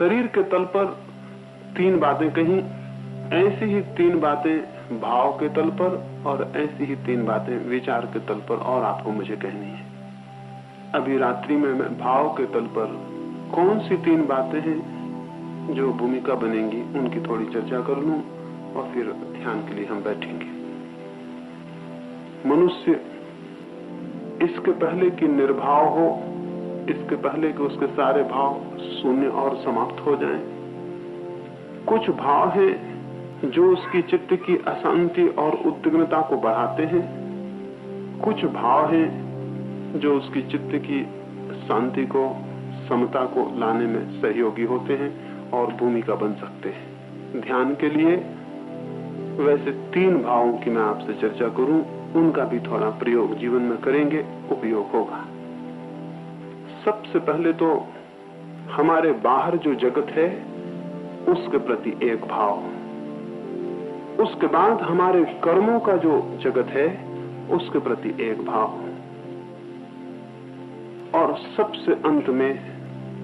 शरीर के तल पर 3 बातें कही, ऐसी ही 3 बातें भाव के तल पर और ऐसी ही 3 बातें विचार के तल पर और आपको मुझे कहनी है। अभी रात्रि में मैं भाव के तल पर कौन सी 3 बातें हैं जो भूमिका बनेंगी उनकी थोड़ी चर्चा कर लूं और फिर ध्यान के लिए हम बैठेंगे। मनुष्य इसके पहले कि निर्भाव हो, इसके पहले कि उसके सारे भाव शून्य और समाप्त हो जाएं, कुछ भाव हैं जो उसकी चित्त की अशांति और उद्विग्नता को बढ़ाते हैं, कुछ भाव हैं जो उसकी चित्त की शांति को, समता को लाने में सहयोगी होते हैं और भूमिका बन सकते हैं। ध्यान के लिए वैसे 3 भावों की मैं आपसे चर्चा करूं, उनका भी थोड़ा प्रयोग जीवन में करेंगे, उपयोग होगा। सबसे पहले तो हमारे बाहर जो जगत है उसके प्रति एक भाव, उसके बाद हमारे कर्मों का जो जगत है उसके प्रति एक भाव, और सबसे अंत में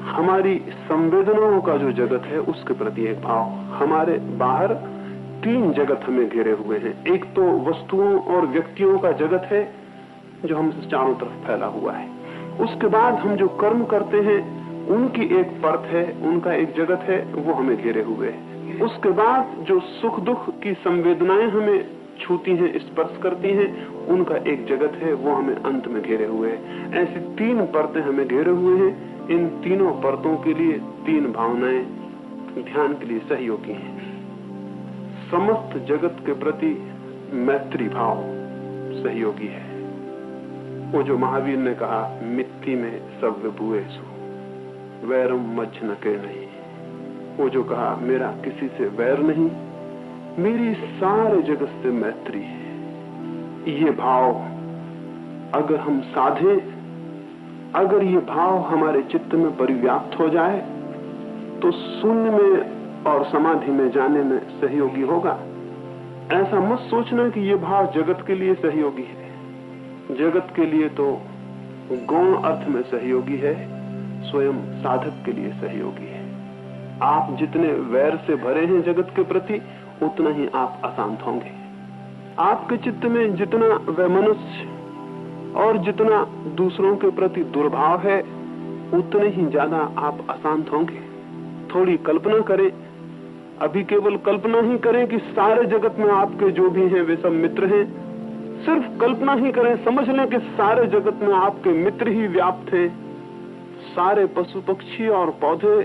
हमारी संवेदनाओं का जो जगत है उसके प्रति एक भाव। हमारे बाहर 3 जगत हमें घेरे हुए हैं। एक तो वस्तुओं और व्यक्तियों का जगत है जो हमसे चारों तरफ फैला हुआ है। उसके बाद हम जो कर्म करते हैं उनकी एक परत है, उनका एक जगत है, वो हमें घेरे हुए है। उसके बाद जो सुख दुख की संवेदनाएं हमें छूती हैं, स्पर्श करती हैं, उनका एक जगत है, वो हमें अंत में घेरे हुए है। ऐसी 3 परतें हमें घेरे हुए हैं। इन तीनों परतों के लिए 3 भावनाएं ध्यान के लिए सहयोगी हैं। समस्त जगत के प्रति मैत्री भाव सहयोगी है। वो जो महावीर ने कहा, मिट्टी में सब विभुएषु वैरम मज्झ न के नहीं, वो जो कहा मेरा किसी से वैर नहीं, मेरी सारे जगत से मैत्री है। ये भाव अगर हम साधे, अगर ये भाव हमारे चित्त में परिव्याप्त हो जाए तो शून्य में और समाधि में जाने में सहयोगी होगा। ऐसा मत सोचना कि ये भाव जगत के लिए सहयोगी है। जगत के लिए तो गौण अर्थ में सहयोगी है, स्वयं साधक के लिए सहयोगी है। आप जितने वैर से भरे हैं जगत के प्रति, उतना ही आप अशांत होंगे। आपके चित्त में जितना वैमनस्य और जितना दूसरों के प्रति दुर्भाव है, उतने ही ज्यादा आप अशांत होंगे। थोड़ी कल्पना करें, अभी केवल कल्पना ही करें कि सारे जगत में आपके जो भी हैं वे सब मित्र हैं। सिर्फ कल्पना ही करें, समझ लें कि सारे जगत में आपके मित्र ही व्याप्त हैं। सारे पशु पक्षी और पौधे,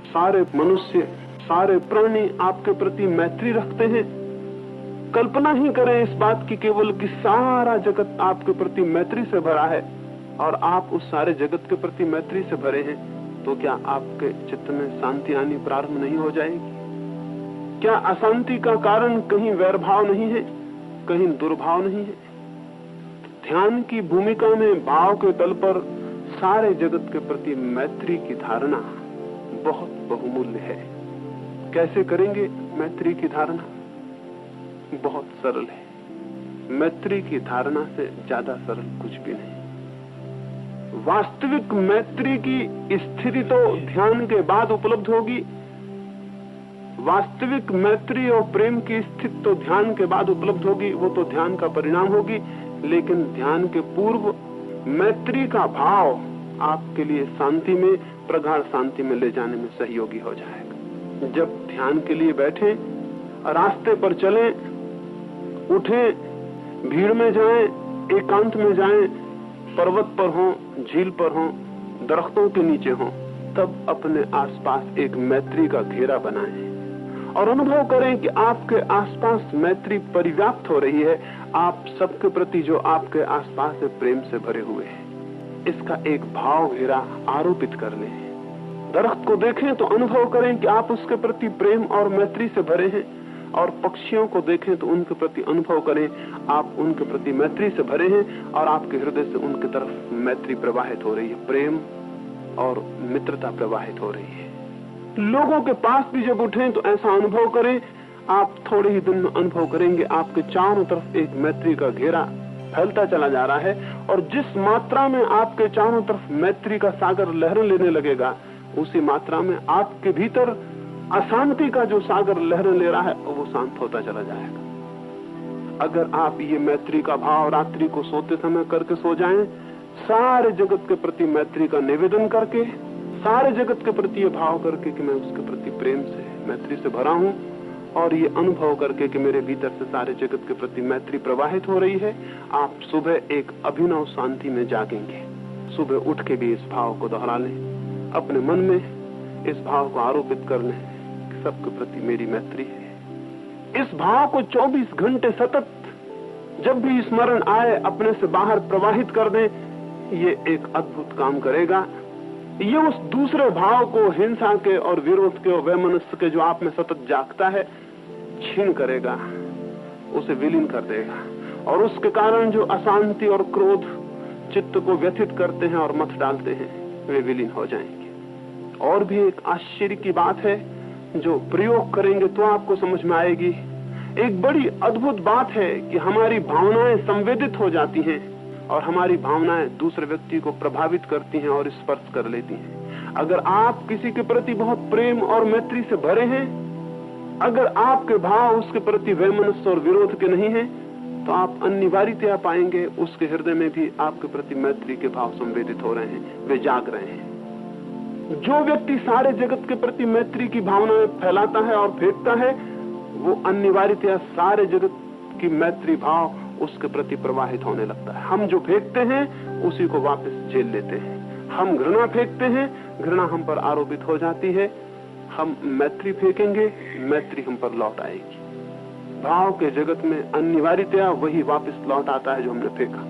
सारे मनुष्य, सारे प्राणी आपके प्रति मैत्री रखते हैं। कल्पना ही करें इस बात की केवल कि सारा जगत आपके प्रति मैत्री से भरा है और आप उस सारे जगत के प्रति मैत्री से भरे हैं, तो क्या आपके चित्त में शांति आनी प्रारंभ नहीं हो जाएगी? क्या अशांति का कारण कहीं वैरभाव नहीं है, कहीं दुर्भाव नहीं है? ध्यान की भूमिका में भाव के तल पर सारे जगत के प्रति मैत्री की धारणा बहुत बहुमूल्य है। कैसे करेंगे मैत्री की धारणा? बहुत सरल है। मैत्री की धारणा से ज्यादा सरल कुछ भी नहीं। वास्तविक मैत्री की स्थिति तो ध्यान के बाद उपलब्ध होगी। वास्तविक मैत्री और प्रेम की स्थिति तो ध्यान के बाद उपलब्ध होगी, वो तो ध्यान का परिणाम होगी। लेकिन ध्यान के पूर्व मैत्री का भाव आपके लिए शांति में, प्रगाढ़ शांति में ले जाने में सहयोगी हो जाएगा। जब ध्यान के लिए बैठे, रास्ते पर चलें, उठें, भीड़ में जाएं, एकांत में जाएं, पर्वत पर हों, झील पर हों, दरख्तों के नीचे हों, तब अपने आसपास एक मैत्री का घेरा बनाएं और अनुभव करें कि आपके आसपास मैत्री परिव्याप्त हो रही है। आप सबके प्रति जो आपके आसपास है प्रेम से भरे हुए हैं। इसका एक भाव घेरा आरोपित कर लें। दरख्त को देखें तो अनुभव करें कि आप उसके प्रति प्रेम और मैत्री से भरे हैं, और पक्षियों को देखें तो उनके प्रति अनुभव करें आप उनके प्रति मैत्री से भरे हैं और आपके हृदय से उनकी तरफ मैत्री प्रवाहित हो रही है, प्रेम और मित्रता प्रवाहित हो रही है। लोगों के पास भी जब उठें तो ऐसा अनुभव करें। आप थोड़े ही दिन में अनुभव करेंगे आपके चारों तरफ एक मैत्री का घेरा फैलता चला जा रहा है, और जिस मात्रा में आपके चारों तरफ मैत्री का सागर लहरें लेने लगेगा, उसी मात्रा में आपके भीतर अशांति का जो सागर लहरें ले रहा है वो शांत होता चला जाएगा। अगर आप ये मैत्री का भाव रात्रि को सोते समय करके सो जाएं, सारे जगत के प्रति मैत्री का निवेदन करके, सारे जगत के प्रति ये भाव करके कि मैं उसके प्रति प्रेम से, मैत्री से भरा हूं, और ये अनुभव करके कि मेरे भीतर से सारे जगत के प्रति मैत्री प्रवाहित हो रही है, आप सुबह एक अभिनव शांति में जागेंगे। सुबह उठ के भी इस भाव को दोहरा लें, अपने मन में इस भाव को आरोपित कर लें कि सबके प्रति मेरी मैत्री है। इस भाव को 24 घंटे सतत जब भी स्मरण आए अपने से बाहर प्रवाहित कर दें। ये एक अद्भुत काम करेगा। ये उस दूसरे भाव को, हिंसा के और विरोध के और वैमनस्य के जो आप में सतत जागता है, छीन करेगा, उसे विलीन कर देगा, और उसके कारण जो अशांति और क्रोध चित्त को व्यथित करते हैं और मत डालते हैं, वे विलीन हो जाएंगे। और भी एक आश्चर्य की बात है जो प्रयोग करेंगे तो आपको समझ में आएगी। एक बड़ी अद्भुत बात है कि हमारी भावनाएं संवेदित हो जाती हैं और हमारी भावनाएं दूसरे व्यक्ति को प्रभावित करती हैं और स्पर्श कर लेती हैं। अगर आप किसी के प्रति बहुत प्रेम और मैत्री से भरे हैं, अगर आपके भाव उसके प्रति वैमनस्य और विरोध के नहीं हैं, तो आप अनिवार्यतया पाएंगे उसके हृदय में भी आपके प्रति मैत्री के भाव संवेदित हो रहे हैं, वे जाग रहे हैं। जो व्यक्ति सारे जगत के प्रति मैत्री की भावनाएं फैलाता है और फेंकता है, वो अनिवार्यतया सारे जगत की मैत्री भाव उसके प्रति प्रवाहित होने लगता है। हम जो फेंकते हैं उसी को वापस झेल लेते हैं। हम घृणा फेंकते हैं, घृणा हम पर आरोपित हो जाती है। हम मैत्री फेंकेंगे, मैत्री हम पर लौट आएगी। भाव के जगत में अनिवार्यतया वही वापस लौट आता है जो हमने फेंका।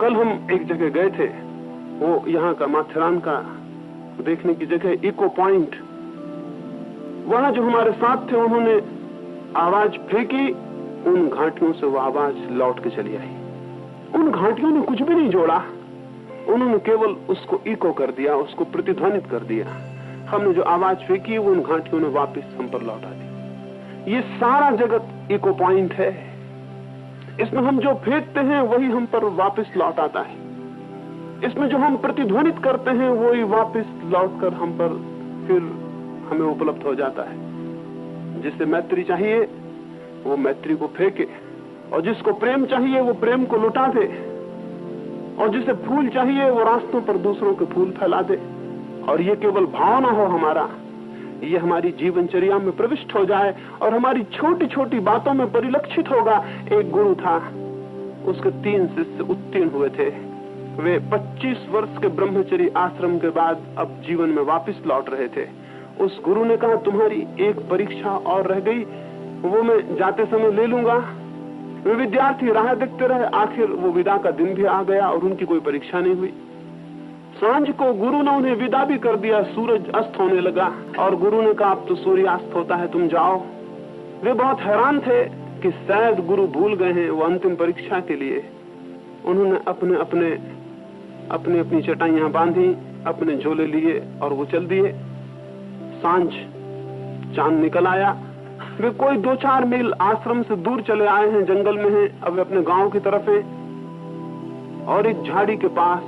कल हम एक जगह गए थे, वो यहाँ का माथेरान का देखने की जगह इको पॉइंट। वहां जो हमारे साथ थे उन्होंने आवाज फेंकी, उन घाटियों से वो आवाज लौट के चली आई। उन घाटियों ने कुछ भी नहीं जोड़ा, उन्होंने केवल उसको इको कर दिया, उसको प्रतिध्वनित कर दिया। हमने जो आवाज फेंकी वो उन घाटियों ने वापस हम पर लौटा दी। ये सारा जगत इको पॉइंट है। इसमें हम जो फेंकते हैं वही हम पर वापस लौट आता है। इसमें जो हम प्रतिध्वनित करते हैं वही वापस लौटकर हम पर फिर हमें उपलब्ध हो जाता है। जिसे मैत्री चाहिए वो मैत्री को फेंके, और जिसको प्रेम चाहिए वो प्रेम को लुटा दे, और जिसे फूल चाहिए वो रास्तों पर दूसरों के फूल फैला दे। और ये केवल भावना हो हमारा, ये हमारी जीवनचर्या में प्रविष्ट हो जाए और हमारी छोटी छोटी बातों में परिलक्षित होगा। एक गुरु था, उसके 3 शिष्य उत्तीर्ण हुए थे। वे 25 वर्ष के ब्रह्मचर्य आश्रम के बाद अब जीवन में वापस लौट रहे थे। उस गुरु ने कहा, तुम्हारी एक परीक्षा और रह गई, वो मैं जाते समय ले लूंगा। वे विद्यार्थी राह देखते रहे, आखिर वो विदा का दिन भी आ गया और उनकी कोई परीक्षा नहीं हुई। सांझ को गुरु ने उन्हें विदा भी कर दिया, सूरज अस्त होने लगा और गुरु ने कहा अब तो सूर्यास्त होता है, तुम जाओ। वे बहुत हैरान थे कि शायद गुरु भूल गए हैं वो अंतिम परीक्षा के लिए। उन्होंने अपनी चटाइयां बांधी, अपने झोले लिए और वो चल दिए। सांझ चांद निकल आया। वे कोई 2-4 मील आश्रम से दूर चले आए हैं, जंगल में हैं, अब वे अपने गांव की तरफ हैं। और एक झाड़ी के पास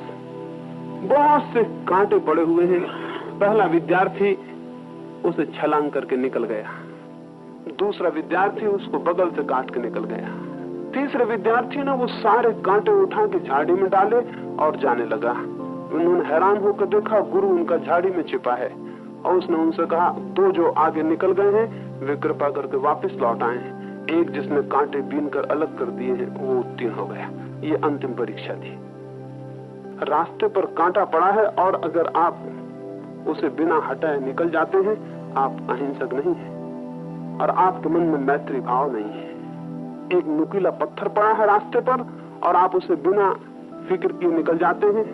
बहुत से कांटे पड़े हुए हैं। पहला विद्यार्थी उसे छलांग करके निकल गया, दूसरा विद्यार्थी उसको बगल से काट के निकल गया, तीसरे विद्यार्थी ने वो सारे कांटे उठा के झाड़ी में डाले और जाने लगा। उन्होंने हैरान होकर देखा गुरु उनका झाड़ी में छिपा है, और उसने उनसे कहा 2 जो आगे निकल गए हैं वे कृपा करके वापस लौट आए। एक जिसने कांटे बीनकर अलग कर दिए हैं वो उत्तीर्ण हो गया। ये अंतिम परीक्षा थी। रास्ते पर कांटा पड़ा है और अगर आप उसे बिना हटाए निकल जाते हैं, आप अहिंसक नहीं हैं और आपके मन में मैत्री भाव नहीं है। एक नुकीला पत्थर पड़ा है रास्ते पर और आप उसे बिना फिक्र किए निकल जाते हैं।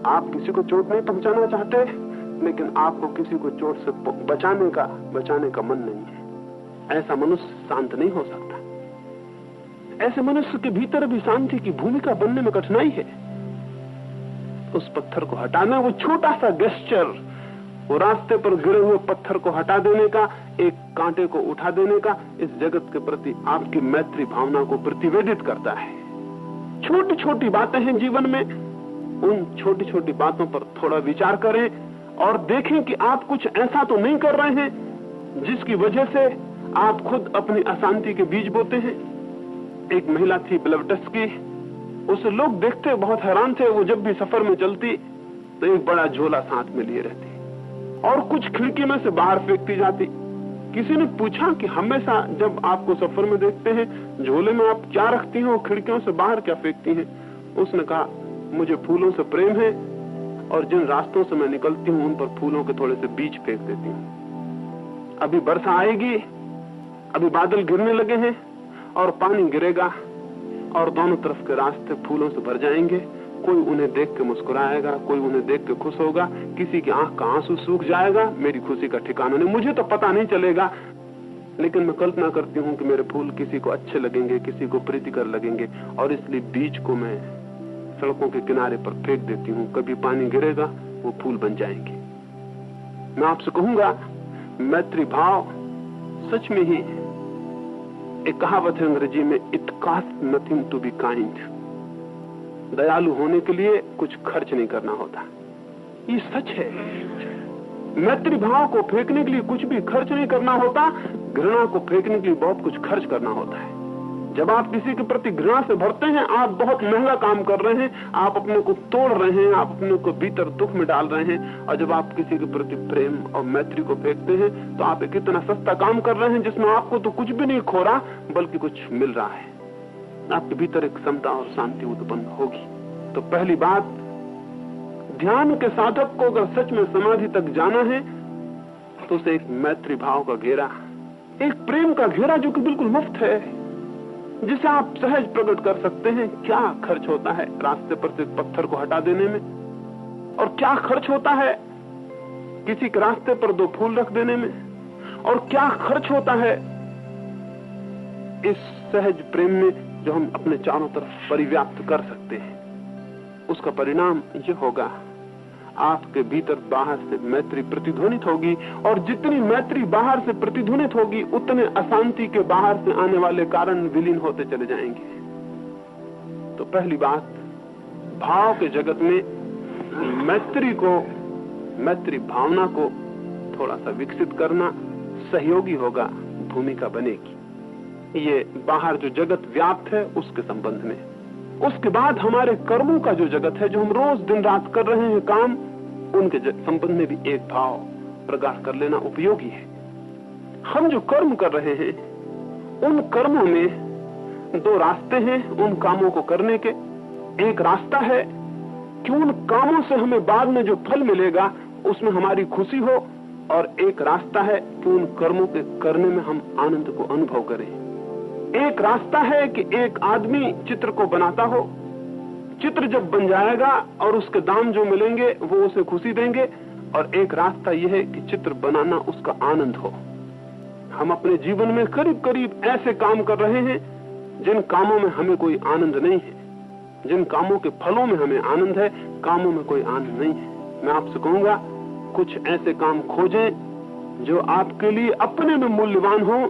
आप किसी को चोट नहीं पहुंचाना चाहते, लेकिन आपको किसी को चोट से बचाने का मन नहीं है। ऐसा मनुष्य शांत नहीं हो सकता। ऐसे मनुष्य के भीतर भी शांति की भूमिका बनने में कठिनाई है। उस पत्थर को हटाना, वो छोटा सा गेस्चर, वो रास्ते पर गिरे हुए पत्थर को हटा देने का, एक कांटे को उठा देने का, इस जगत के प्रति आपकी मैत्री भावना को प्रतिवेदित करता है। छोटी छोटी बातें हैं जीवन में, उन छोटी छोटी बातों पर थोड़ा विचार करें और देखें कि आप कुछ ऐसा तो नहीं कर रहे हैं जिसकी वजह से आप खुद अपनी अशांति के बीज बोते हैं। एक महिला थी ब्लेवात्स्की, उसे लोग देखते बहुत हैरान थे। वो जब भी सफर में चलती तो एक बड़ा झोला साथ में लिए रहती और कुछ खिड़की में से बाहर फेंकती जाती। किसी ने पूछा कि हमेशा जब आपको सफर में देखते हैं झोले में आप क्या रखती हैं और खिड़कियों से बाहर क्या फेंकती हैं? उसने कहा, मुझे फूलों से प्रेम है और जिन रास्तों से मैं निकलती हूं उन पर फूलों के थोड़े से बीज फेंक देती हूं। अभी वर्षा आएगी, अभी बादल गिरने लगे हैं और पानी गिरेगा और दोनों तरफ के रास्ते फूलों से भर जाएंगे। कोई उन्हें देख के मुस्कुराएगा, कोई उन्हें देख के खुश होगा, किसी की आंख का आंसू सूख जाएगा, मेरी खुशी का ठिकाना नहीं। मुझे तो पता नहीं चलेगा, लेकिन मैं कल्पना करती हूँ कि मेरे फूल किसी को अच्छे लगेंगे, किसी को प्रीतिकर लगेंगे और इसलिए बीज को मैं सड़कों के किनारे पर फेंक देती हूँ। कभी पानी गिरेगा, वो फूल बन जाएंगे। मैं आपसे कहूंगा, मैत्री भाव सच में ही, एक कहावत है अंग्रेजी में, it cost nothing to be kind. दयालु होने के लिए कुछ खर्च नहीं करना होता, ये सच है। मैत्री भाव को फेंकने के लिए कुछ भी खर्च नहीं करना होता, घृणा को फेंकने के लिए बहुत कुछ खर्च करना होता है। जब आप किसी के प्रति घृणा से भरते हैं, आप बहुत महंगा काम कर रहे हैं, आप अपने को तोड़ रहे हैं, आप अपने को भीतर दुख में डाल रहे हैं। और जब आप किसी के प्रति प्रेम और मैत्री को फेंकते हैं तो आप एक इतना सस्ता काम कर रहे हैं जिसमें आपको तो कुछ भी नहीं खो रहा बल्कि कुछ मिल रहा है। आपके भीतर एक समता और शांति उत्पन्न होगी। तो पहली बात, ध्यान के साधक को अगर सच में समाधि तक जाना है तो उसे एक मैत्री भाव का घेरा, एक प्रेम का घेरा जो कि बिल्कुल मुफ्त है, जिसे आप सहज प्रकट कर सकते हैं। क्या खर्च होता है रास्ते पर से पत्थर को हटा देने में, और क्या खर्च होता है किसी के रास्ते पर 2 फूल रख देने में, और क्या खर्च होता है इस सहज प्रेम में जो हम अपने चारों तरफ परिव्याप्त कर सकते हैं। उसका परिणाम यह होगा, आपके भीतर बाहर से मैत्री प्रतिध्वनित होगी, और जितनी मैत्री बाहर से प्रतिध्वनित होगी उतने अशांति के बाहर से आने वाले कारण विलीन होते चले जाएंगे। तो पहली बात, भाव के जगत में मैत्री भावना को थोड़ा सा विकसित करना सहयोगी होगा, भूमिका बनेगी। ये बाहर जो जगत व्याप्त है उसके संबंध में। उसके बाद हमारे कर्मों का जो जगत है, जो हम रोज दिन रात कर रहे हैं काम, उनके संबंध में भी एक भाव प्रगाढ़ कर लेना उपयोगी है। हम जो कर्म कर रहे हैं उन कर्मों में 2 रास्ते हैं उन कामों को करने के। एक रास्ता है कि उन कामों से हमें बाद में जो फल मिलेगा उसमें हमारी खुशी हो, और एक रास्ता है कि उन कर्मों के करने में हम आनंद को अनुभव करें। एक रास्ता है कि एक आदमी चित्र को बनाता हो, चित्र जब बन जाएगा और उसके दाम जो मिलेंगे वो उसे खुशी देंगे, और एक रास्ता यह है कि चित्र बनाना उसका आनंद हो। हम अपने जीवन में करीब करीब ऐसे काम कर रहे हैं जिन कामों में हमें कोई आनंद नहीं है, जिन कामों के फलों में हमें आनंद है, कामों में कोई आनंद नहीं है। मैं आपसे कहूंगा, कुछ ऐसे काम खोजें जो आपके लिए अपने में मूल्यवान हो,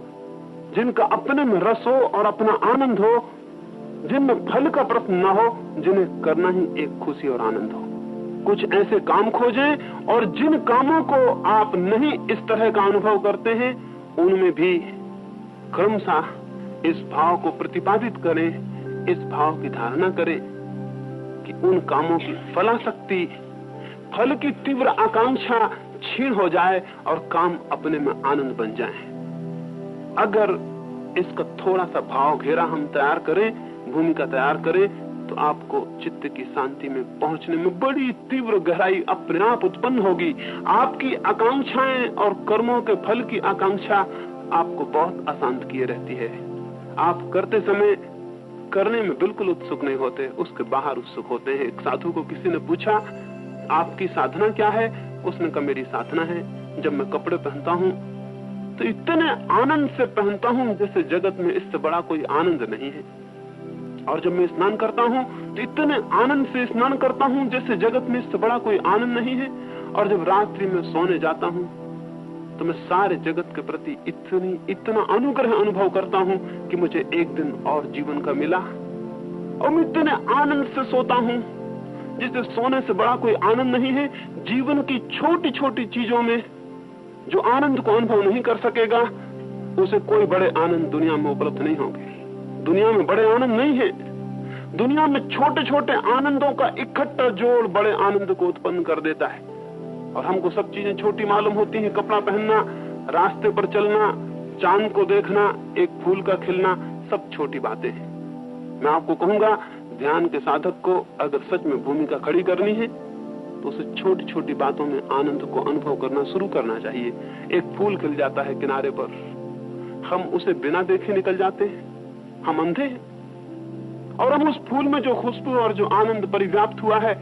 जिनका अपने में रस हो और अपना आनंद हो, जिनमें फल का प्रश्न न हो, जिन्हें करना ही एक खुशी और आनंद हो। कुछ ऐसे काम खोजें और जिन कामों को आप नहीं इस तरह का अनुभव करते हैं उनमें भी क्रमशः इस भाव को प्रतिपादित करें, इस भाव की धारणा करें कि उन कामों की फलासक्ति, फल की तीव्र आकांक्षा क्षीण हो जाए और काम अपने में आनंद बन जाए। अगर इसका थोड़ा सा भाव घेरा हम तैयार करें, भूमिका तैयार करें, तो आपको चित्त की शांति में पहुंचने में बड़ी तीव्र गहराई अपने आप उत्पन्न होगी। आपकी आकांक्षाएं और कर्मों के फल की आकांक्षा आपको बहुत अशांत किए रहती है। आप करते समय करने में बिल्कुल उत्सुक नहीं होते, उसके बाहर उत्सुक होते हैं। एक साधु को किसी ने पूछा, आपकी साधना क्या है? उसने कहा, मेरी साधना है जब मैं कपड़े पहनता हूँ तो इतने आनंद से पहनता हूँ जैसे जगत में इससे बड़ा कोई आनंद नहीं है, और जब मैं स्नान करता हूँ तो इतने आनंद से स्नान करता हूँ जैसे जगत में इससे बड़ा कोई आनंद नहीं है, और जब रात्रि में सोने जाता हूँ तो मैं सारे जगत के प्रति इतना अनुग्रह अनुभव करता हूँ कि मुझे एक दिन और जीवन का मिला, और मैं इतने आनंद से सोता हूँ जिसे सोने से बड़ा कोई आनंद नहीं है। जीवन की छोटी छोटी चीजों में जो आनंद को अनुभव नहीं कर सकेगा, उसे कोई बड़े आनंद दुनिया में उपलब्ध नहीं होंगे। दुनिया में बड़े आनंद नहीं है, दुनिया में छोटे छोटे आनंदों का इकट्ठा जोड़ बड़े आनंद को उत्पन्न कर देता है। और हमको सब चीजें छोटी मालूम होती हैं, कपड़ा पहनना, रास्ते पर चलना, चांद को देखना, एक फूल का खिलना, सब छोटी बातें हैं। मैं आपको कहूंगा, ध्यान के साधक को अगर सच में भूमिका खड़ी करनी है तो उसे छोटी छोटी बातों में आनंद को अनुभव करना शुरू करना चाहिए। एक फूल खिल जाता है किनारे पर, हम उसे बिना देखे निकल जाते हैं, हम अंधे हैं, और हम उस फूल में जो खुशबू और जो आनंद परिव्याप्त हुआ है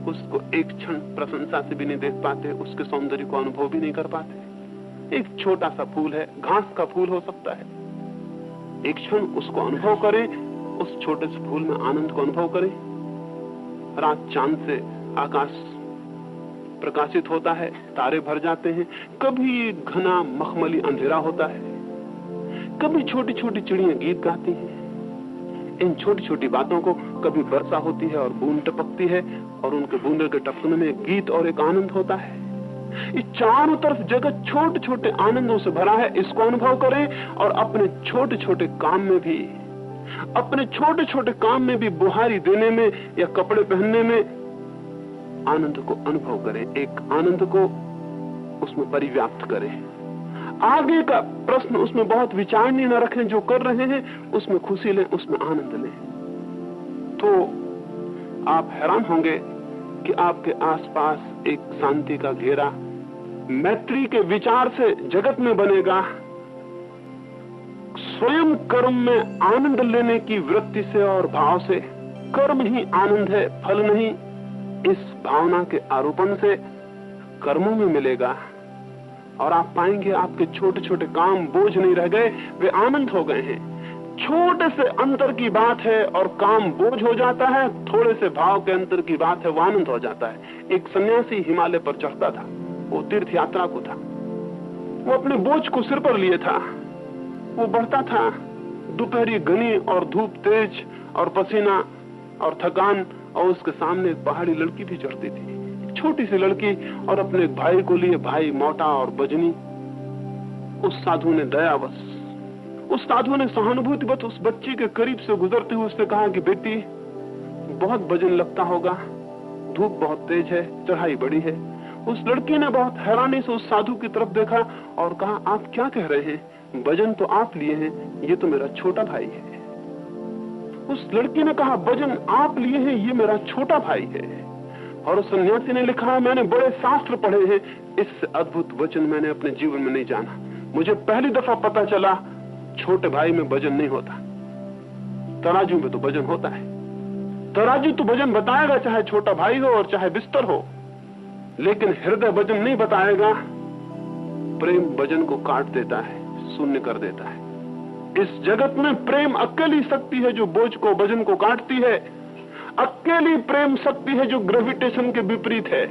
उसको एक क्षण प्रशंसा से भी नहीं देख पाते, उसके सौंदर्य को अनुभव भी नहीं कर पाते। एक छोटा सा फूल है, घास का फूल हो सकता है, एक क्षण उसको अनुभव करें, उस छोटे से फूल में आनंद को अनुभव करें। रात चांद से आकाश प्रकाशित होता है, तारे भर जाते हैं, कभी घना मखमली अंधेरा होता है, कभी छोटी छोटी चिड़ियां गीत गाती हैं। इन छोटी छोटी बातों को कभी वर्षा होती है और बूंद टपकती है, और उनके बूंदे के टपकने में एक गीत और एक आनंद होता है। इस चारों तरफ जगत छोटे छोटे आनंदों से भरा है, इसको अनुभव करें। और अपने छोटे छोटे काम में भी, अपने छोटे छोटे काम में भी बुहारी देने में या कपड़े पहनने में आनंद को अनुभव करें, एक आनंद को उसमें परिव्याप्त करें। आगे का प्रश्न उसमें बहुत विचारनीय न रखें, जो कर रहे हैं उसमें खुशी लें, उसमें आनंद लें। तो आप हैरान होंगे कि आपके आसपास एक शांति का घेरा मैत्री के विचार से जगत में बनेगा। स्वयं कर्म में आनंद लेने की वृत्ति से और भाव से, कर्म ही आनंद है, फल नहीं, इस भावना के आरोपण से कर्मों में मिलेगा। और आप पाएंगे आपके छोटे छोटे काम बोझ नहीं रह गए, वे आनंद हो गए हैं। छोटे से अंतर की बात है और काम बोझ हो जाता है, थोड़े से भाव के अंतर की बात है, वो आनंद हो जाता है। एक सन्यासी हिमालय पर चढ़ता था, वो तीर्थ यात्रा को था, वो अपने बोझ को सिर पर लिए था, वो बढ़ता था। दोपहरी घनी और धूप तेज और पसीना और थकान, और उसके सामने एक पहाड़ी लड़की भी चढ़ती थी, छोटी सी लड़की, और अपने भाई को लिए, भाई मोटा और बजनी। उस साधु ने दयावश, उस साधु ने सहानुभूतिवश उस बच्ची के करीब से गुजरते हुए उससे कहा कि बेटी, बहुत वजन लगता होगा, धूप बहुत तेज है, चढ़ाई बड़ी है। उस लड़की ने बहुत हैरानी से उस साधु की तरफ देखा और कहा, आप क्या कह रहे हैं? वजन तो आप लिए हैं, ये तो मेरा छोटा भाई है। उस लड़की ने कहा, वजन आप लिए हैं, ये मेरा छोटा भाई है। और उस सन्यासी ने लिखा, मैंने बड़े शास्त्र पढ़े हैं, इससे अद्भुत वचन मैंने अपने जीवन में नहीं जाना। मुझे पहली दफा पता चला छोटे भाई में वजन नहीं होता, तराजू में तो वजन होता है। तराजू तो वजन बताएगा, चाहे छोटा भाई हो और चाहे बिस्तर हो, लेकिन हृदय वजन नहीं बताएगा। प्रेम वजन को काट देता है, शून्य कर देता है। इस जगत में प्रेम अकेली शक्ति है जो बोझ को, वजन को काटती है। अकेली प्रेम शक्ति है जो ग्रेविटेशन के विपरीत है।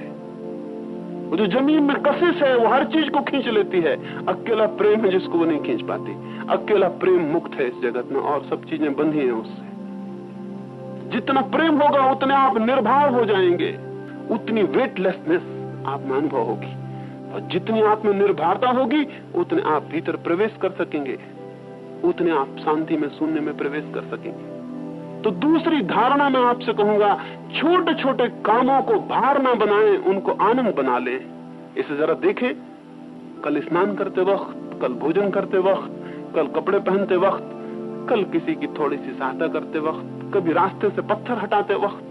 वो जो जमीन में कशिश है, वो हर चीज को खींच लेती है। अकेला प्रेम है जिसको वो नहीं खींच पाती। अकेला प्रेम मुक्त है इस जगत में, और सब चीजें बंधी हैं उससे। जितना प्रेम होगा उतने आप निर्भय हो जाएंगे, उतनी वेटलेसनेस आप में अनुभव होगी, और जितनी आप में निर्भरता होगी उतने आप भीतर प्रवेश कर सकेंगे, उतने आप शांति में, शून्य में प्रवेश कर सकेंगे। तो दूसरी धारणा मैं आपसे कहूंगा, छोटे छोटे कामों को भार ना बनाएं, उनको आनंद बना लें। इसे जरा देखें, कल स्नान करते वक्त, कल भोजन करते वक्त, कल कपड़े पहनते वक्त, कल किसी की थोड़ी सी सहायता करते वक्त, कभी रास्ते से पत्थर हटाते वक्त,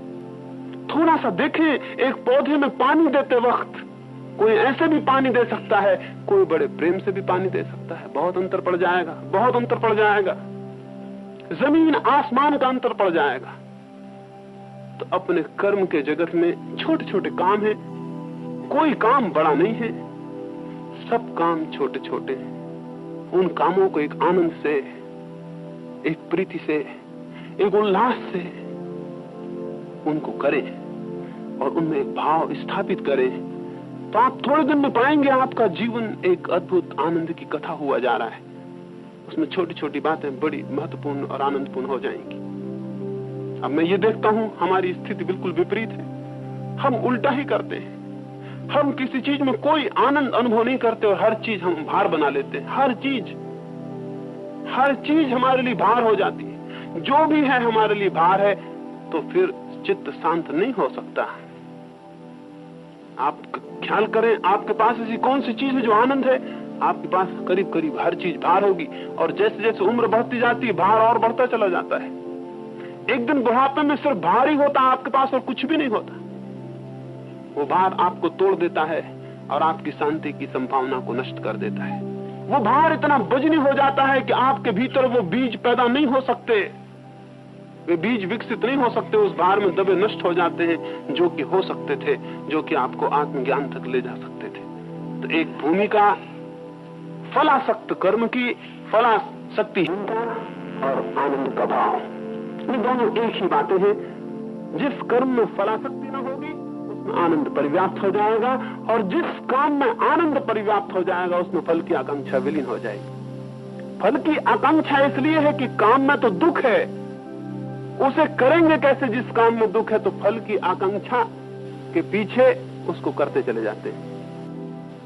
थोड़ा सा देखें। एक पौधे में पानी देते वक्त, कोई ऐसे भी पानी दे सकता है, कोई बड़े प्रेम से भी पानी दे सकता है। बहुत अंतर पड़ जाएगा, बहुत अंतर पड़ जाएगा, जमीन आसमान का अंतर पड़ जाएगा। तो अपने कर्म के जगत में छोटे छोटे काम हैं, कोई काम बड़ा नहीं है, सब काम छोटे छोटे हैं। उन कामों को एक आनंद से, एक प्रीति से, एक उल्लास से उनको करें और उनमें एक भाव स्थापित करें, तो आप थोड़े दिन में पाएंगे आपका जीवन एक अद्भुत आनंद की कथा हुआ जा रहा है। उसमें छोटी छोटी बातें बड़ी महत्वपूर्ण और आनंदपूर्ण हो जाएंगी। अब मैं ये देखता हूं हमारी स्थिति बिल्कुल विपरीत है। हम उल्टा ही करते हैं। हम किसी चीज में कोई आनंद अनुभव नहीं करते और हर चीज हम भार बना लेते हैं। हर चीज हमारे लिए भार हो जाती है। जो भी है हमारे लिए भार है, तो फिर चित्त शांत नहीं हो सकता। आप ख्याल करें, आपके पास ऐसी कौन सी चीज है जो आनंद है? आपके पास करीब करीब हर चीज भार होगी, और जैसे जैसे उम्र बढ़ती जाती है भार और बढ़ता चला जाता है। एक दिन बुढ़ापे में सिर्फ भार ही होता है आपके पास और कुछ भी नहीं होता। वो भार आपको तोड़ देता है और आपकी शांति की संभावना को नष्ट कर देता है। वो भार इतना वजनी हो जाता है कि आपके भीतर वो बीज पैदा नहीं हो सकते, वे बीज विकसित नहीं हो सकते, उस भार में दबे नष्ट हो जाते हैं जो कि हो सकते थे, जो कि आपको आत्मज्ञान तक ले जा सकते थे। तो एक भूमिका फलासक्त कर्म की, फलाशक्तिहीनता और आनंद का भाव, ये दोनों एक ही बातें हैं। जिस कर्म में फलाशक्ति न होगी उसमें आनंद परिव्याप्त हो जाएगा, और जिस काम में आनंद परिव्याप्त हो जाएगा उसमें फल की आकांक्षा विलीन हो जाएगी। फल की आकांक्षा इसलिए है कि काम में तो दुख है, उसे करेंगे कैसे जिस काम में दुख है? तो फल की आकांक्षा के पीछे उसको करते चले जाते हैं।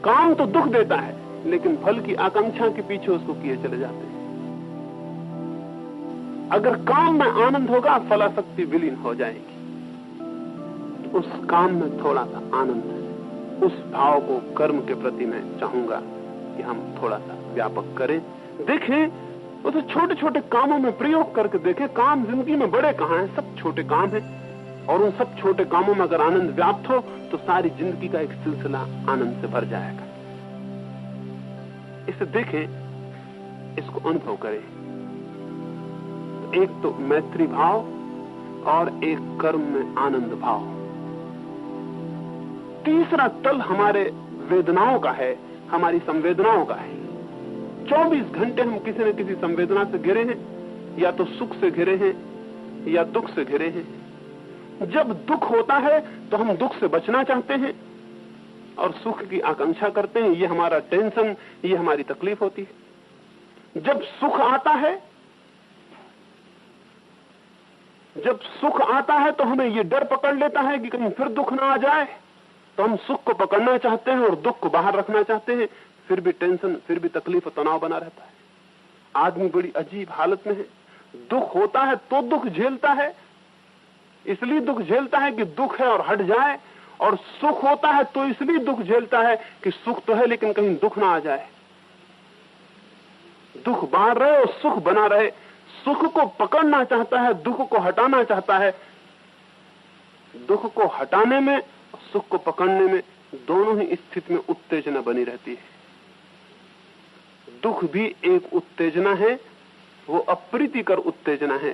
काम तो दुख देता है, लेकिन फल की आकांक्षा के पीछे उसको किए चले जाते हैं। अगर काम में आनंद होगा, फलाशक्ति विलीन हो जाएगी। उस काम में थोड़ा सा आनंद है, उस भाव को कर्म के प्रति मैं चाहूंगा कि हम थोड़ा सा व्यापक करें। देखें, उसे छोटे छोटे कामों में प्रयोग करके देखें। काम जिंदगी में बड़े कहां हैं, सब छोटे काम हैं, और उन सब छोटे कामों में अगर आनंद व्याप्त हो तो सारी जिंदगी का एक सिलसिला आनंद से भर जाएगा। इसे देखें, इसको अनुभव करें। एक तो मैत्री भाव और एक कर्म में आनंद भाव। तीसरा तल हमारे वेदनाओं का है, हमारी संवेदनाओं का है। 24 घंटे हम किसी न किसी संवेदना से घिरे हैं, या तो सुख से घिरे हैं या दुख से घिरे हैं। जब दुख होता है तो हम दुख से बचना चाहते हैं और सुख की आकांक्षा करते हैं। ये हमारा टेंशन, ये हमारी तकलीफ होती है। जब सुख आता है तो हमें ये डर पकड़ लेता है कि कहीं फिर दुख ना आ जाए, तो हम सुख को पकड़ना चाहते हैं और दुख को बाहर रखना चाहते हैं। फिर भी टेंशन, फिर भी तकलीफ और तनाव बना रहता है। आदमी बड़ी अजीब हालत में है। दुख होता है तो दुख झेलता है, इसलिए दुख झेलता है कि दुख है और हट जाए, और सुख होता है तो इसलिए दुख झेलता है कि सुख तो है लेकिन कहीं दुख ना आ जाए। दुख बाहर रहे और सुख बना रहे। सुख को पकड़ना चाहता है, दुख को हटाना चाहता है। दुख को हटाने में, सुख को पकड़ने में, दोनों ही स्थिति में उत्तेजना बनी रहती है। दुख भी एक उत्तेजना है, वो अप्रीतिकर उत्तेजना है।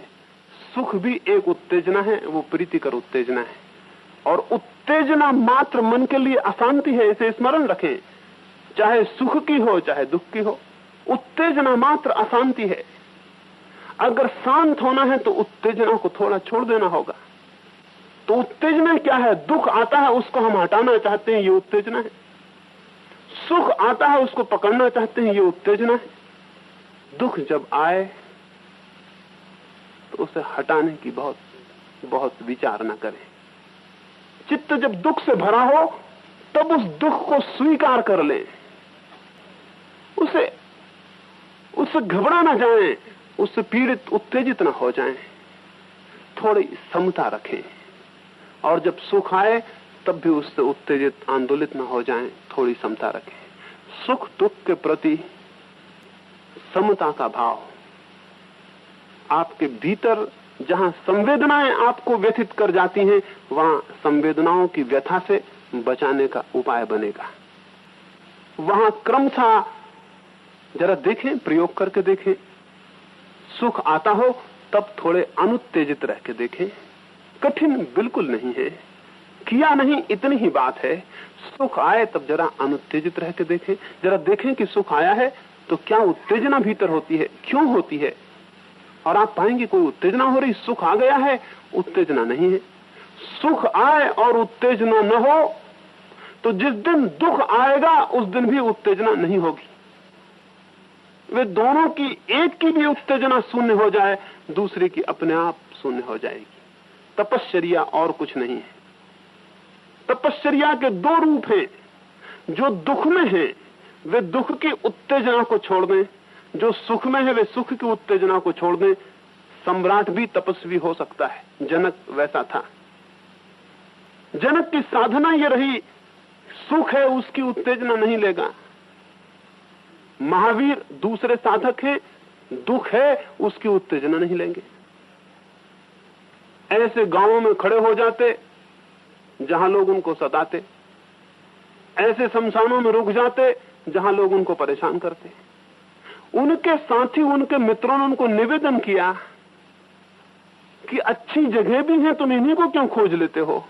सुख भी एक उत्तेजना है, वो प्रीतिकर उत्तेजना है। और उत्तेजना मात्र मन के लिए अशांति है, इसे स्मरण रखें। चाहे सुख की हो चाहे दुख की हो, उत्तेजना मात्र अशांति है। अगर शांत होना है तो उत्तेजना को थोड़ा छोड़ देना होगा। तो उत्तेजना क्या है? दुख आता है उसको हम हटाना चाहते हैं, ये उत्तेजना है। सुख आता है उसको पकड़ना चाहते हैं, ये उत्तेजना है। दुख जब आए तो उसे हटाने की बहुत विचार न करें। चित्त जब दुख से भरा हो तब उस दुख को स्वीकार कर लें, उससे घबरा ना जाएं, उससे पीड़ित उत्तेजित ना हो जाएं। थोड़ी समता रखें, और जब सुख आए तब भी उससे उत्तेजित आंदोलित न हो जाएं, थोड़ी समता रखें। सुख दुख के प्रति समता का भाव आपके भीतर, जहां संवेदनाएं आपको व्यथित कर जाती हैं, वहां संवेदनाओं की व्यथा से बचाने का उपाय बनेगा। वहां क्रमशः जरा देखें, प्रयोग करके देखें। सुख आता हो तब थोड़े अनुत्तेजित रह के देखें। कठिन बिल्कुल नहीं है, किया नहीं इतनी ही बात है। सुख आए तब जरा अनुत्तेजित रह के देखें। जरा देखें कि सुख आया है तो क्या उत्तेजना भीतर होती है, क्यों होती है। और आप पाएंगे कोई उत्तेजना हो रही, सुख आ गया है, उत्तेजना नहीं है। सुख आए और उत्तेजना न हो तो जिस दिन दुख आएगा उस दिन भी उत्तेजना नहीं होगी। वे दोनों की, एक की भी उत्तेजना शून्य हो जाए, दूसरे की अपने आप शून्य हो जाएगी। तपश्चर्या और कुछ नहीं है। तपश्चर्या के दो रूप हैं। जो दुख में है वे दुख की उत्तेजना को छोड़ दें, जो सुख में है वे सुख की उत्तेजना को छोड़ दें। सम्राट भी तपस्वी हो सकता है, जनक वैसा था। जनक की साधना ये रही, सुख है उसकी उत्तेजना नहीं लेगा। महावीर दूसरे साधक हैं, दुख है उसकी उत्तेजना नहीं लेंगे। ऐसे गांवों में खड़े हो जाते जहां लोग उनको सताते, ऐसे शमशानों में रुक जाते जहां लोग उनको परेशान करते। उनके साथी, उनके मित्रों ने उनको निवेदन किया कि अच्छी जगह भी है, तुम इन्हीं को क्यों खोज लेते हो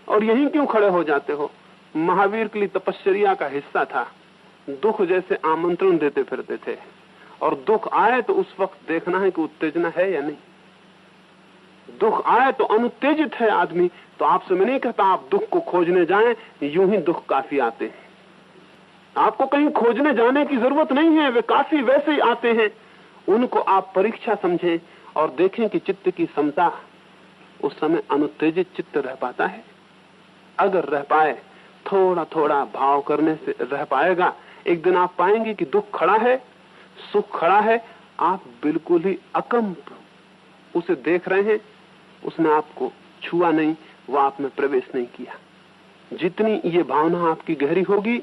और यहीं क्यों खड़े हो जाते हो। महावीर के लिए तपश्चर्या का हिस्सा था, दुख जैसे आमंत्रण देते फिरते थे, और दुख आए तो उस वक्त देखना है कि उत्तेजना है या नहीं। दुख आए तो अनुत्तेजित है आदमी, तो आपसे मैं नहीं कहता आप दुख को खोजने जाएं, यूं ही दुख काफी आते हैं। आपको कहीं खोजने जाने की जरूरत नहीं है, वे काफी वैसे ही आते हैं। उनको आप परीक्षा समझें और देखें कि चित्त की क्षमता उस समय अनुत्तेजित चित्त रह पाता है। अगर रह पाए, थोड़ा थोड़ा भाव करने से रह पाएगा, एक दिन आप पाएंगे कि दुख खड़ा है, सुख खड़ा है, आप बिल्कुल ही अकंप उसे देख रहे हैं। उसने आपको छुआ नहीं, वो आप में प्रवेश नहीं किया। जितनी ये भावना आपकी गहरी होगी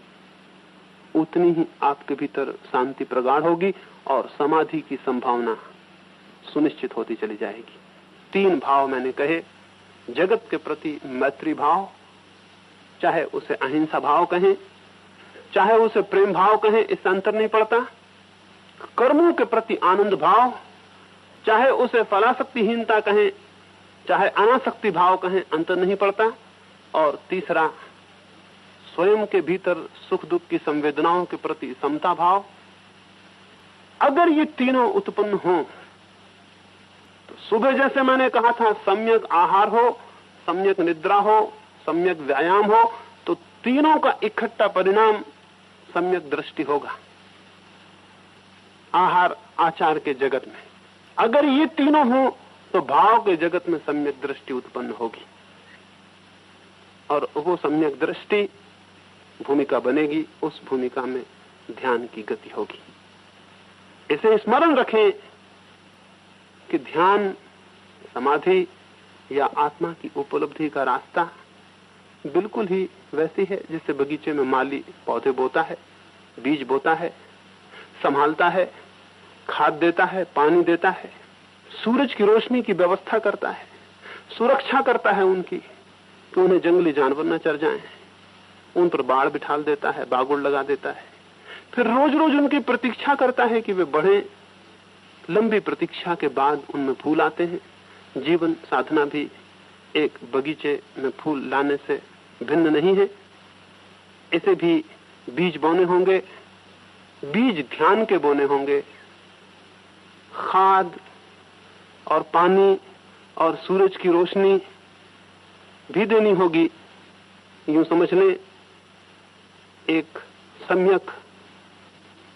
उतनी ही आपके भीतर शांति प्रगाढ़ होगी और समाधि की संभावना सुनिश्चित होती चली जाएगी। 3 भाव मैंने कहे, जगत के प्रति मैत्री भाव, चाहे उसे अहिंसा भाव कहें, चाहे उसे प्रेम भाव कहें, इससे अंतर नहीं पड़ता। कर्मों के प्रति आनंद भाव, चाहे उसे फलासक्तिहीनता कहें, चाहे अनासक्ति भाव कहें, अंतर नहीं पड़ता। और तीसरा, स्वयं के भीतर सुख दुख की संवेदनाओं के प्रति समता भाव। अगर ये तीनों उत्पन्न हो तो सुबह जैसे मैंने कहा था, सम्यक आहार हो, सम्यक निद्रा हो, सम्यक व्यायाम हो, तो तीनों का इकट्ठा परिणाम सम्यक दृष्टि होगा आहार आचार के जगत में। अगर ये तीनों हो तो भाव के जगत में सम्यक दृष्टि उत्पन्न होगी, और वो सम्यक दृष्टि भूमिका बनेगी। उस भूमिका में ध्यान की गति होगी। इसे स्मरण रखें कि ध्यान, समाधि या आत्मा की उपलब्धि का रास्ता बिल्कुल ही वैसी है जैसे बगीचे में माली पौधे बोता है, बीज बोता है, संभालता है, खाद देता है, पानी देता है, सूरज की रोशनी की व्यवस्था करता है, सुरक्षा करता है उनकी कि उन्हें जंगली जानवर न चर जाएं, उन पर बाड़ बिठाल देता है, बागुड़ लगा देता है, फिर रोज रोज उनकी प्रतीक्षा करता है कि वे बढ़े। लंबी प्रतीक्षा के बाद उनमें फूल आते हैं। जीवन साधना भी एक बगीचे में फूल लाने से भिन्न नहीं है। इसे भी बीज बोने होंगे, बीज ध्यान के बोने होंगे, खाद और पानी और सूरज की रोशनी भी देनी होगी। यूं समझ लें, एक सम्यक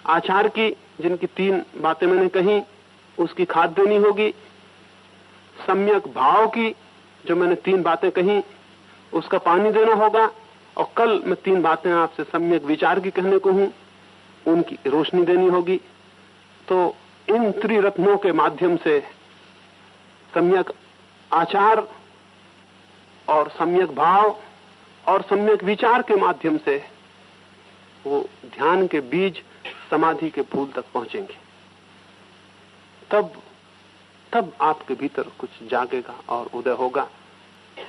आचार की, जिनकी 3 बातें मैंने कही, उसकी खाद देनी होगी। सम्यक भाव की, जो मैंने 3 बातें कही, उसका पानी देना होगा। और कल मैं 3 बातें आपसे सम्यक विचार की कहने को हूं, उनकी रोशनी देनी होगी। तो इन त्रिरत्नों के माध्यम से, सम्यक आचार और सम्यक भाव और सम्यक विचार के माध्यम से, वो ध्यान के बीज समाधि के फूल तक पहुंचेंगे। तब आपके भीतर कुछ जागेगा और उदय होगा।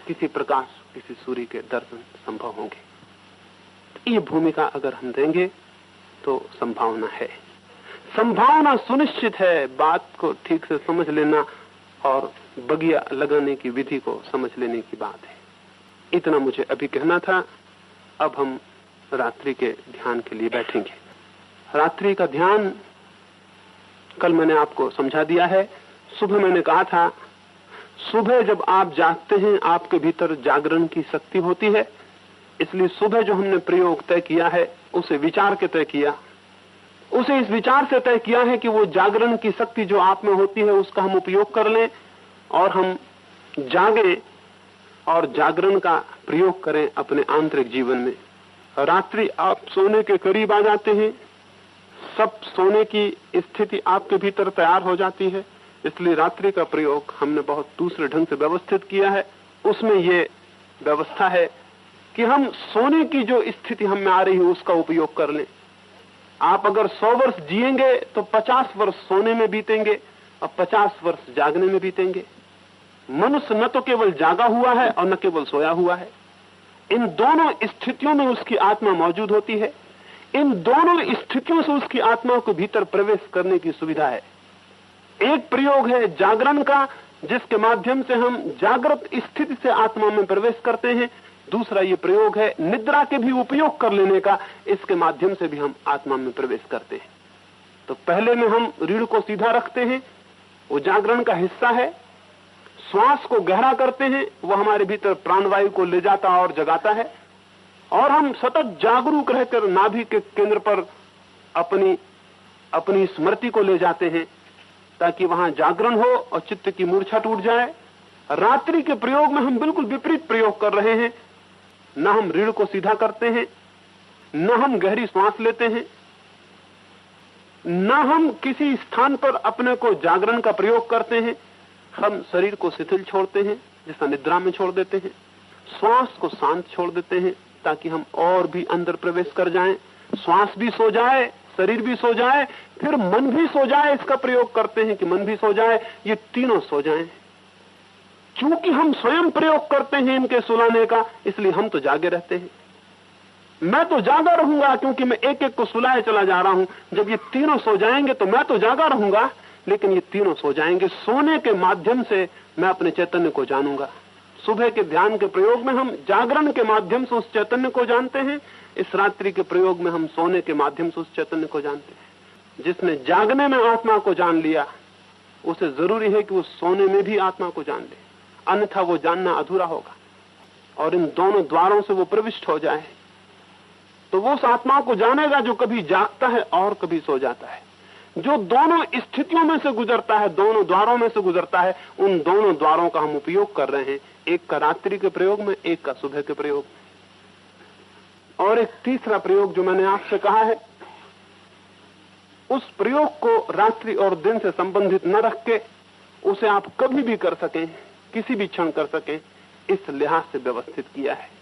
किसी प्रकाश, किसी सूर्य के दर्शन संभव होंगे। ये भूमिका अगर हम देंगे तो संभावना है, संभावना सुनिश्चित है। बात को ठीक से समझ लेना और बगिया लगाने की विधि को समझ लेने की बात है। इतना मुझे अभी कहना था। अब हम रात्रि के ध्यान के लिए बैठेंगे। रात्रि का ध्यान कल मैंने आपको समझा दिया है। सुबह मैंने कहा था, सुबह जब आप जागते हैं आपके भीतर जागरण की शक्ति होती है। इसलिए सुबह जो हमने प्रयोग तय किया है उसे विचार के तय किया, उसे इस विचार से तय किया है कि वो जागरण की शक्ति जो आप में होती है उसका हम उपयोग कर लें और हम जागे और जागरण का प्रयोग करें अपने आंतरिक जीवन में। रात्रि आप सोने के करीब आ जाते हैं, सब सोने की स्थिति आपके भीतर तैयार हो जाती है, इसलिए रात्रि का प्रयोग हमने बहुत दूसरे ढंग से व्यवस्थित किया है। उसमें ये व्यवस्था है कि हम सोने की जो स्थिति हम में आ रही है उसका उपयोग कर लें। आप अगर 100 वर्ष जिएंगे तो 50 वर्ष सोने में बीतेंगे और 50 वर्ष जागने में बीतेंगे। मनुष्य न तो केवल जागा हुआ है और न केवल सोया हुआ है, इन दोनों स्थितियों में उसकी आत्मा मौजूद होती है। इन दोनों स्थितियों से उसकी आत्मा को भीतर प्रवेश करने की सुविधा है। एक प्रयोग है जागरण का, जिसके माध्यम से हम जागृत स्थिति से आत्मा में प्रवेश करते हैं। दूसरा ये प्रयोग है निद्रा के भी उपयोग कर लेने का, इसके माध्यम से भी हम आत्मा में प्रवेश करते हैं। तो पहले में हम रीढ़ को सीधा रखते हैं, वो जागरण का हिस्सा है। श्वास को गहरा करते हैं, वो हमारे भीतर प्राणवायु को ले जाता और जगाता है। और हम सतत जागरूक रहकर नाभि के केंद्र पर अपनी स्मृति को ले जाते हैं, ताकि वहां जागरण हो और चित्त की मूर्छा टूट जाए। रात्रि के प्रयोग में हम बिल्कुल विपरीत प्रयोग कर रहे हैं। न हम रीढ़ को सीधा करते हैं, न हम गहरी श्वास लेते हैं, न हम किसी स्थान पर अपने को जागरण का प्रयोग करते हैं। हम शरीर को शिथिल छोड़ते हैं, जैसा निद्रा में छोड़ देते हैं। श्वास को शांत छोड़ देते हैं, ताकि हम और भी अंदर प्रवेश कर जाएं। श्वास भी सो जाए, शरीर भी सो जाए, फिर मन भी सो जाए। इसका प्रयोग करते हैं कि मन भी सो जाए, ये तीनों सो जाएं। चूंकि हम स्वयं प्रयोग करते हैं इनके सुलाने का, इसलिए हम तो जागे रहते हैं। मैं तो जागा रहूंगा क्योंकि मैं एक एक को सुलाए चला जा रहा हूं। जब ये तीनों सो जाएंगे तो मैं तो जागा रहूंगा, लेकिन ये तीनों सो जाएंगे। सोने के माध्यम से मैं अपने चैतन्य को जानूंगा। सुबह के ध्यान के प्रयोग में हम जागरण के माध्यम से उस चैतन्य को जानते हैं। इस रात्रि के प्रयोग में हम सोने के माध्यम से उस चैतन्य को जानते हैं। जिसने जागने में आत्मा को जान लिया, उसे जरूरी है कि वो सोने में भी आत्मा को जान ले, अन्यथा वो जानना अधूरा होगा। और इन दोनों द्वारों से वो प्रविष्ट हो जाए तो वो उस आत्मा को जानेगा जो कभी जागता है और कभी सो जाता है, जो दोनों स्थितियों में से गुजरता है, दोनों द्वारों में से गुजरता है। उन दोनों द्वारों का हम उपयोग कर रहे हैं, एक का रात्रि के प्रयोग में, एक का सुबह के प्रयोग में। और एक तीसरा प्रयोग जो मैंने आपसे कहा है, उस प्रयोग को रात्रि और दिन से संबंधित न रख के उसे आप कभी भी कर सकें, किसी भी क्षण कर सकें, इस लिहाज से व्यवस्थित किया है।